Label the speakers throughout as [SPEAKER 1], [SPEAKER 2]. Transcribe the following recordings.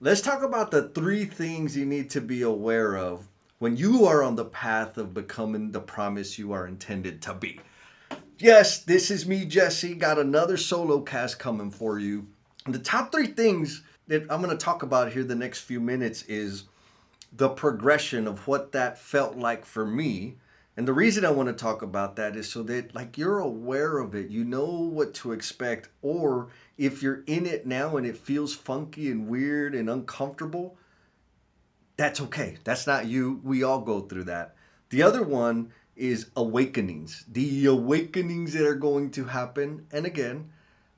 [SPEAKER 1] Let's talk about the three things you need to be aware of when you are on the path of becoming the promise you are intended to be. Yes, this is me, Jesse. Got another solo cast coming for you. And the top three things that I'm going to talk about here the next few minutes is the progression of what that felt like for me. And the reason I want to talk about that is so that like you're aware of it, you know what to expect, or if you're in it now and it feels funky and weird and uncomfortable, that's okay. That's not you. We all go through that. The other one is awakenings. The awakenings that are going to happen, and again,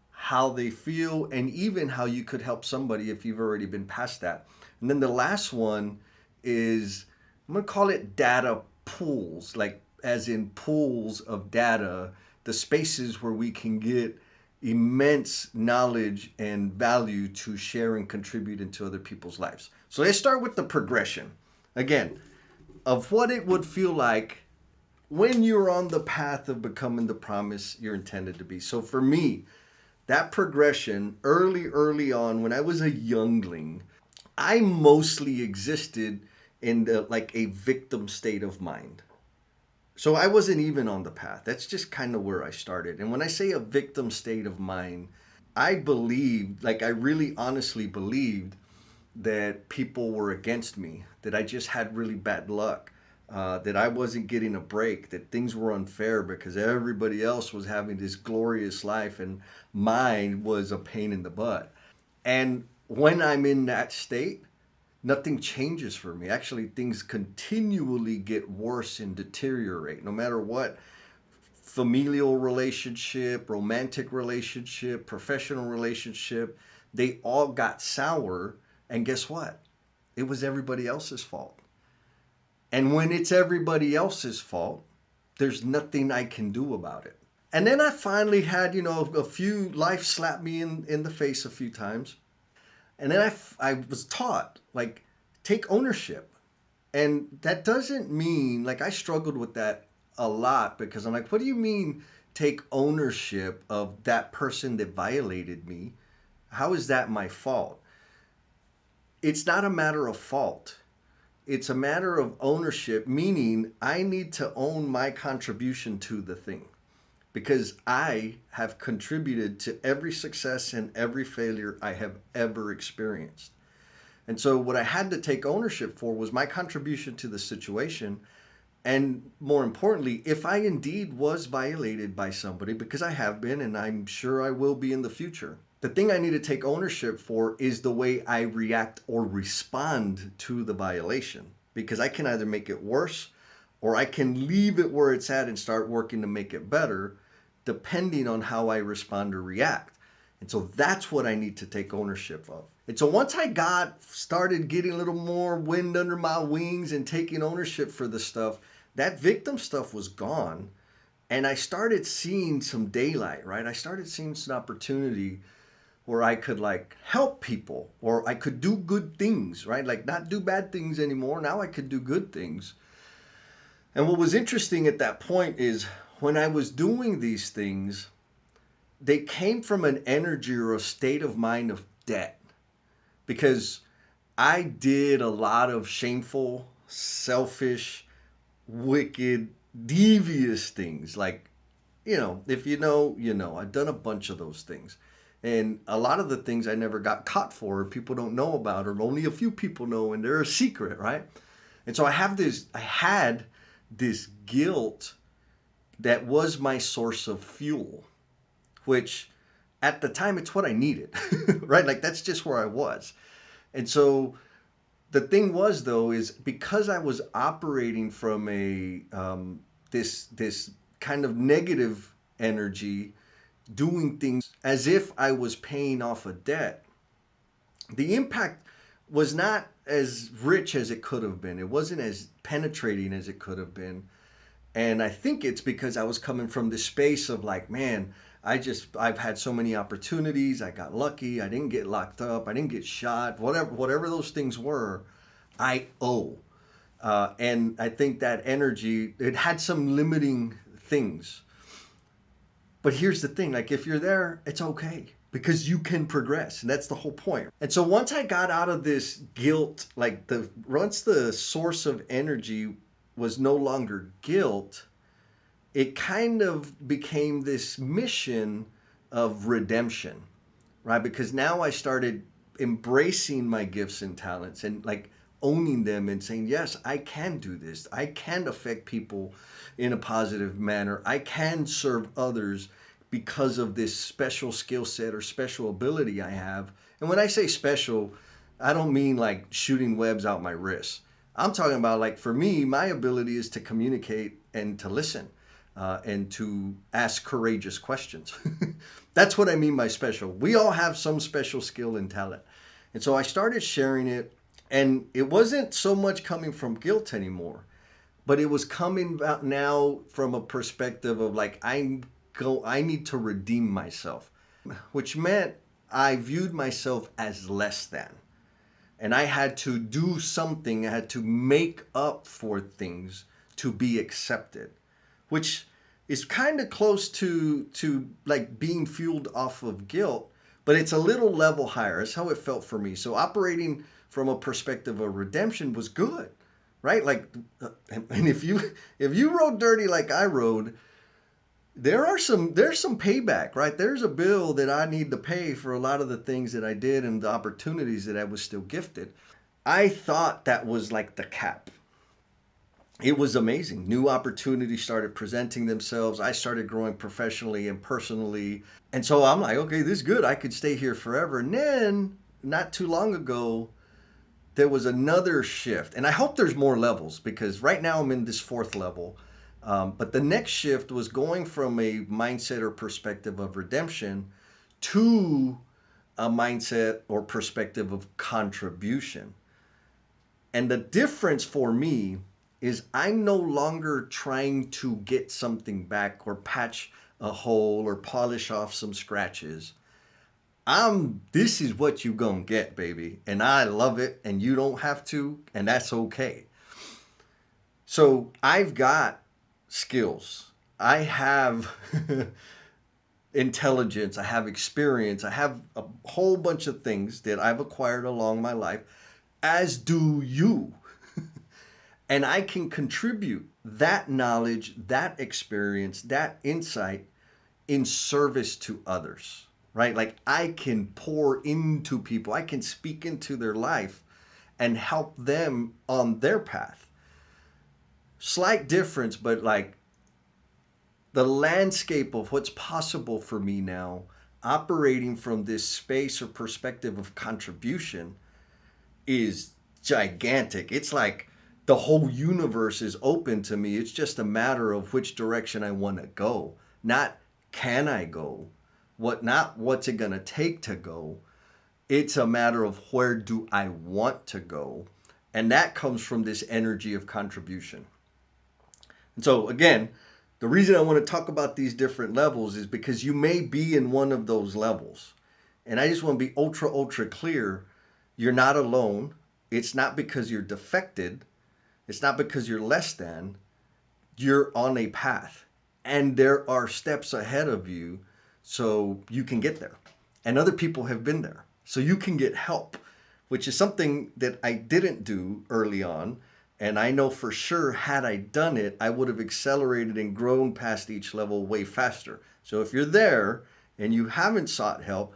[SPEAKER 1] how they feel, and even how you could help somebody if you've already been past that. And then the last one is I'm going to call it data pools, like as in pools of data, the spaces where we can get immense knowledge and value to share and contribute into other people's lives. So let's start with the progression. Again, of what it would feel like when you're on the path of becoming the promise you're intended to be. So for me, that progression early on when I was a youngling, I mostly existed in the like a victim state of mind. So I wasn't even on the path. That's just kind of where I started. And when I say a victim state of mind, I believed, like I really honestly believed that people were against me, that I just had really bad luck, that I wasn't getting a break, that things were unfair because everybody else was having this glorious life and mine was a pain in the butt. And when I'm in that state, nothing changes for me. Actually, things continually get worse and deteriorate no matter what familial relationship, romantic relationship, professional relationship, they all got sour. And guess what? It was everybody else's fault. And when it's everybody else's fault, there's nothing I can do about it. And then I finally had, a few life slapped me in the face a few times. And then I was taught, like, take ownership. And that doesn't mean, like, I struggled with that a lot because I'm like, what do you mean take ownership of that person that violated me? How is that my fault? It's not a matter of fault. It's a matter of ownership, meaning I need to own my contribution to the thing because I have contributed to every success and every failure I have ever experienced. And so, what I had to take ownership for was my contribution to the situation. And more importantly, if I indeed was violated by somebody, because I have been and I'm sure I will be in the future, the thing I need to take ownership for is the way I react or respond to the violation. Because I can either make it worse or I can leave it where it's at and start working to make it better, depending on how I respond or react. And so that's what I need to take ownership of. And so once I got started getting a little more wind under my wings and taking ownership for the stuff, that victim stuff was gone. And I started seeing some daylight, right? I started seeing some opportunity where I could like help people or I could do good things, right? Like not do bad things anymore. Now I could do good things. And what was interesting at that point is when I was doing these things, they came from an energy or a state of mind of debt because I did a lot of shameful, selfish, wicked, devious things. Like, if you know, you know. I've done a bunch of those things. And a lot of the things I never got caught for, people don't know about, or only a few people know, and they're a secret, right? And so I had this guilt that was my source of fuel, which at the time it's what I needed, right? Like that's just where I was. And so the thing was though is because I was operating from a this kind of negative energy, doing things as if I was paying off a debt, the impact was not as rich as it could have been. It wasn't as penetrating as it could have been. And I think it's because I was coming from this space of like, man, I've had so many opportunities. I got lucky. I didn't get locked up. I didn't get shot. Whatever those things were, I owe. And I think that energy it had some limiting things. But here's the thing: like if you're there, it's okay because you can progress, and that's the whole point. And so once I got out of this guilt, like the once the source of energy was no longer guilt, it kind of became this mission of redemption, right? Because now I started embracing my gifts and talents and like owning them and saying, yes, I can do this. I can affect people in a positive manner. I can serve others because of this special skill set or special ability I have. And when I say special, I don't mean like shooting webs out my wrists. I'm talking about like for me, my ability is to communicate and to listen and to ask courageous questions. That's what I mean by special. We all have some special skill and talent. And so I started sharing it, and it wasn't so much coming from guilt anymore, but it was coming out now from a perspective of like I need to redeem myself, which meant I viewed myself as less than. And I had to do something, I had to make up for things to be accepted, which is kind of close to like being fueled off of guilt, but it's a little level higher. That's how it felt for me. So operating from a perspective of redemption was good, right? Like, and if you rode dirty like I rode, there's some payback, right? There's a bill that I need to pay for a lot of the things that I did and the opportunities that I was still gifted. I thought that was like the cap. It was amazing. New opportunities started presenting themselves. I started growing professionally and personally. And so I'm like, okay, this is good. I could stay here forever. And then not too long ago, there was another shift. And I hope there's more levels because right now I'm in this fourth level. But the next shift was going from a mindset or perspective of redemption to a mindset or perspective of contribution. And the difference for me is I'm no longer trying to get something back or patch a hole or polish off some scratches. This is what you gonna get, baby. And I love it, and you don't have to, and that's okay. So I've got skills. I have intelligence. I have experience. I have a whole bunch of things that I've acquired along my life, as do you. And I can contribute that knowledge, that experience, that insight in service to others, right? Like I can pour into people, I can speak into their life and help them on their path. Slight difference, but like the landscape of what's possible for me now, operating from this space or perspective of contribution, is gigantic. It's like the whole universe is open to me. It's just a matter of which direction I want to go. Not can I go? Not what's it going to take to go? It's a matter of where do I want to go? And that comes from this energy of contribution. And so again, the reason I want to talk about these different levels is because you may be in one of those levels. And I just want to be ultra clear. You're not alone. It's not because you're defected. It's not because you're less than. You're on a path. And there are steps ahead of you so you can get there. And other people have been there. So you can get help, which is something that I didn't do early on. And I know for sure, had I done it, I would have accelerated and grown past each level way faster. So if you're there and you haven't sought help,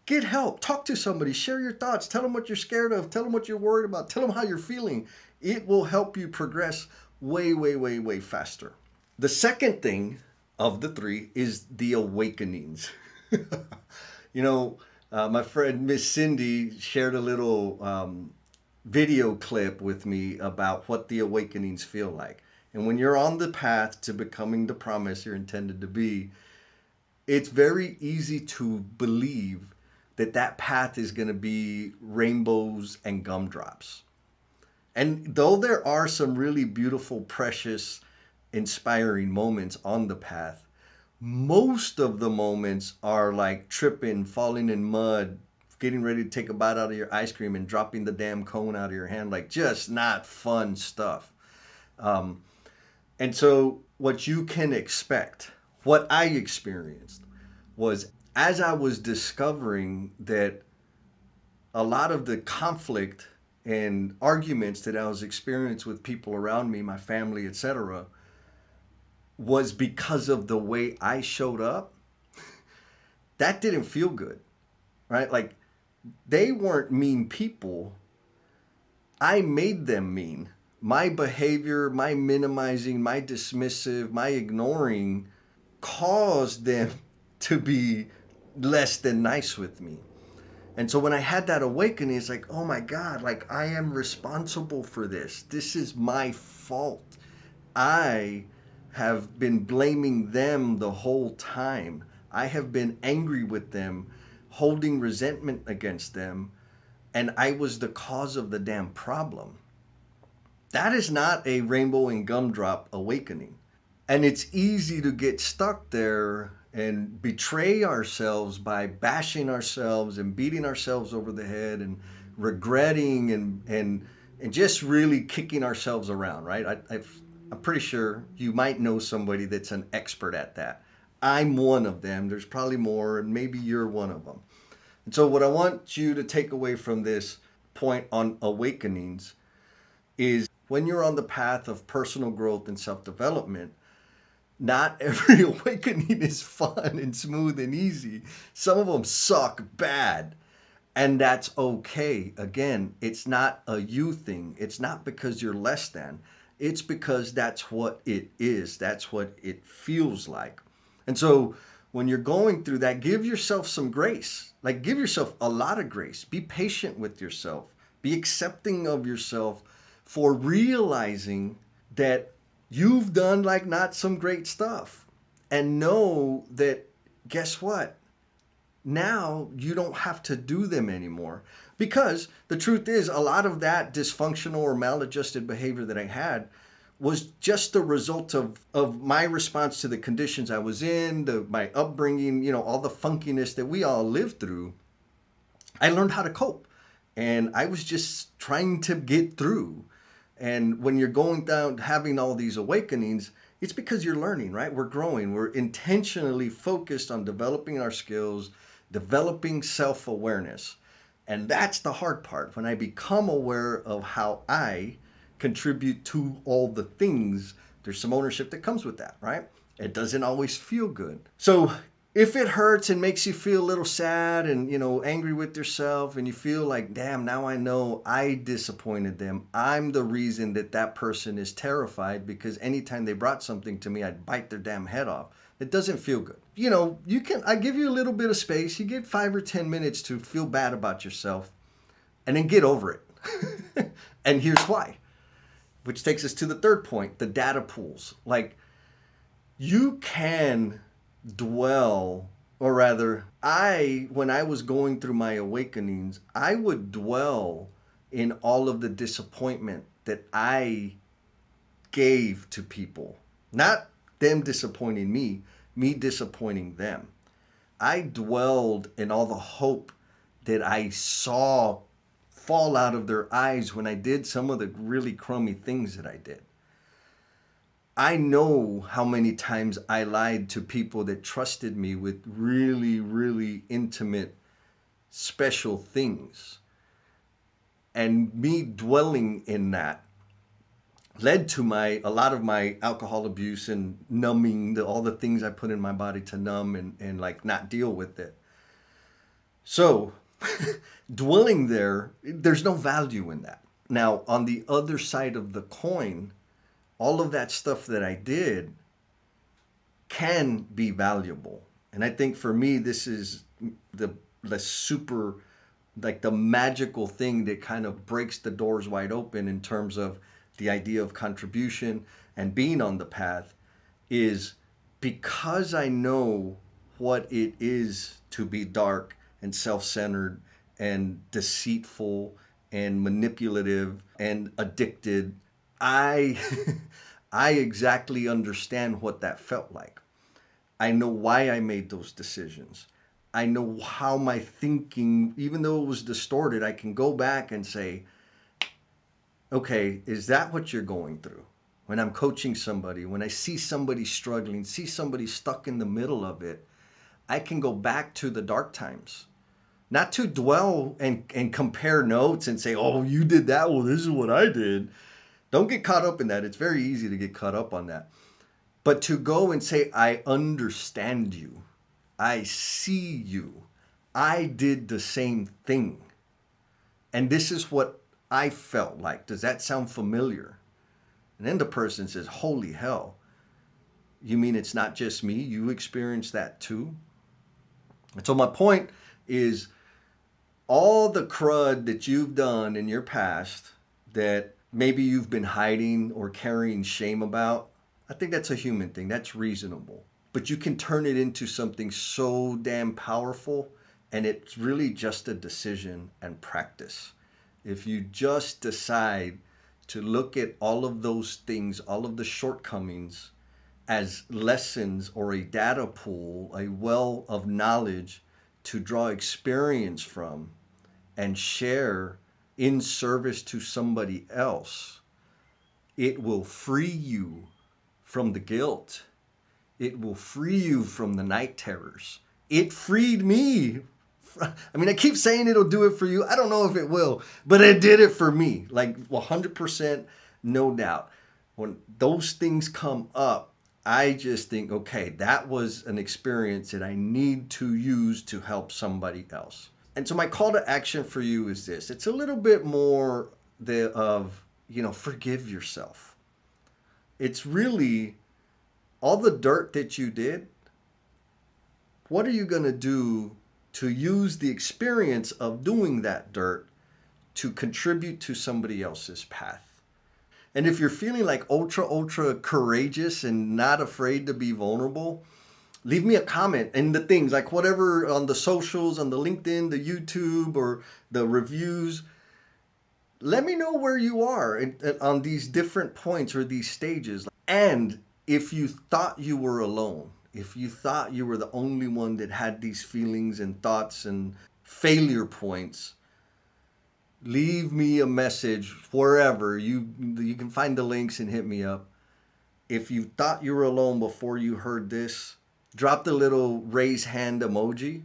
[SPEAKER 1] get help. Talk to somebody. Share your thoughts. Tell them what you're scared of. Tell them what you're worried about. Tell them how you're feeling. It will help you progress way faster. The second thing of the three is the awakenings. You know, my friend Miss Cindy shared a little video clip with me about what the awakenings feel like. And when you're on the path to becoming the promise you're intended to be, it's very easy to believe that that path is going to be rainbows and gumdrops. And though there are some really beautiful, precious, inspiring moments on the path, most of the moments are like tripping, falling in mud, getting ready to take a bite out of your ice cream and dropping the damn cone out of your hand, like just not fun stuff. And so what you can expect, what I experienced was as I was discovering that a lot of the conflict and arguments that I was experiencing with people around me, my family, etc., was because of the way I showed up, that didn't feel good, right? Like they weren't mean people. I made them mean. My behavior, my minimizing, my dismissive, my ignoring caused them to be less than nice with me. And so when I had that awakening, it's like, oh my God, like I am responsible for this. This is my fault. I have been blaming them the whole time. I have been angry with them, holding resentment against them, and I was the cause of the damn problem. That is not a rainbow and gumdrop awakening. And it's easy to get stuck there and betray ourselves by bashing ourselves and beating ourselves over the head and regretting and just really kicking ourselves around, right? I'm pretty sure you might know somebody that's an expert at that. I'm one of them. There's probably more, and maybe you're one of them. And so, what I want you to take away from this point on awakenings is when you're on the path of personal growth and self development, not every awakening is fun and smooth and easy. Some of them suck bad. And that's okay. Again, it's not a you thing. It's not because you're less than. It's because that's what it is. That's what it feels like. And so when you're going through that, give yourself some grace. Like, give yourself a lot of grace. Be patient with yourself. Be accepting of yourself for realizing that you've done like not some great stuff. And know that, guess what? Now you don't have to do them anymore. Because the truth is, a lot of that dysfunctional or maladjusted behavior that I had was just the result of my response to the conditions I was in, my upbringing, all the funkiness that we all lived through. I learned how to cope. And I was just trying to get through. And when you're going down, having all these awakenings, it's because you're learning, right? We're growing. We're intentionally focused on developing our skills, developing self awareness. And that's the hard part. When I become aware of how I contribute to all the things, there's some ownership that comes with that, right? It doesn't always feel good. So if it hurts and makes you feel a little sad and angry with yourself, and you feel like, damn, now I know I disappointed them, I'm the reason that that person is terrified, because anytime they brought something to me, I'd bite their damn head off. It doesn't feel good. I give you a little bit of space. You get 5 or 10 minutes to feel bad about yourself, and then get over it. And here's why, which takes us to the third point, the data pools. Like, you can dwell, or rather, when I was going through my awakenings, I would dwell in all of the disappointment that I gave to people. Not them disappointing me disappointing them. I dwelled in all the hope that I saw fall out of their eyes when I did some of the really crummy things that I did. I know how many times I lied to people that trusted me with really, really intimate, special things. And me dwelling in that led to a lot of my alcohol abuse and numbing all the things I put in my body to numb and like not deal with it. So dwelling there, there's no value in that. Now, on the other side of the coin, all of that stuff that I did can be valuable. And I think for me, this is the super, like the magical thing that kind of breaks the doors wide open in terms of the idea of contribution and being on the path, is because I know what it is to be dark and self-centered and deceitful and manipulative and addicted. I I exactly understand what that felt like. I know why I made those decisions. I know how my thinking, even though it was distorted, I can go back and say, okay, is that what you're going through? When I'm coaching somebody, when I see somebody struggling, see somebody stuck in the middle of it, I can go back to the dark times. Not to dwell and compare notes and say, oh, you did that. Well, this is what I did. Don't get caught up in that. It's very easy to get caught up on that. But to go and say, I understand you. I see you. I did the same thing. And this is what I felt like. Does that sound familiar? And then the person says, holy hell. You mean it's not just me? You experienced that too? And so my point is all the crud that you've done in your past that maybe you've been hiding or carrying shame about, I think that's a human thing. That's reasonable. But you can turn it into something so damn powerful, and it's really just a decision and practice. If you just decide to look at all of those things, all of the shortcomings, as lessons or a data pool, a well of knowledge to draw experience from and share in service to somebody else, it will free you from the guilt. It will free you from the night terrors. It freed me. I mean, I keep saying it'll do it for you. I don't know if it will, but it did it for me. Like 100%, no doubt. When those things come up, I just think, okay, that was an experience that I need to use to help somebody else. And so my call to action for you is this. It's a little bit more forgive yourself. It's really all the dirt that you did. What are you going to do to use the experience of doing that dirt to contribute to somebody else's path? And if you're feeling like ultra courageous and not afraid to be vulnerable, leave me a comment in the things like whatever on the socials, on the LinkedIn, the YouTube, or the reviews. Let me know where you are on these different points or these stages. And if you thought you were alone, if you thought you were the only one that had these feelings and thoughts and failure points, leave me a message wherever. You can find the links and hit me up. If you thought you were alone before you heard this, drop the little raise hand emoji,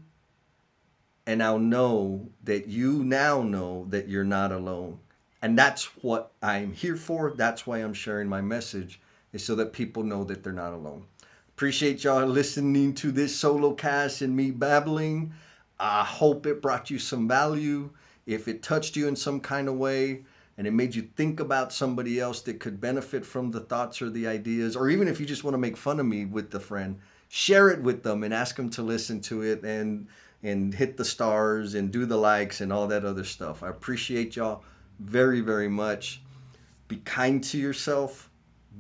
[SPEAKER 1] and I'll know that you now know that you're not alone. And that's what I'm here for. That's why I'm sharing my message, is so that people know that they're not alone. Appreciate y'all listening to this solo cast and me babbling. I hope it brought you some value. If it touched you in some kind of way and it made you think about somebody else that could benefit from the thoughts or the ideas, or even if you just want to make fun of me with the friend, share it with them and ask them to listen to it and hit the stars and do the likes and all that other stuff. I appreciate y'all very, very much. Be kind to yourself,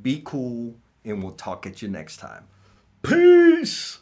[SPEAKER 1] be cool, and we'll talk at you next time. Peace!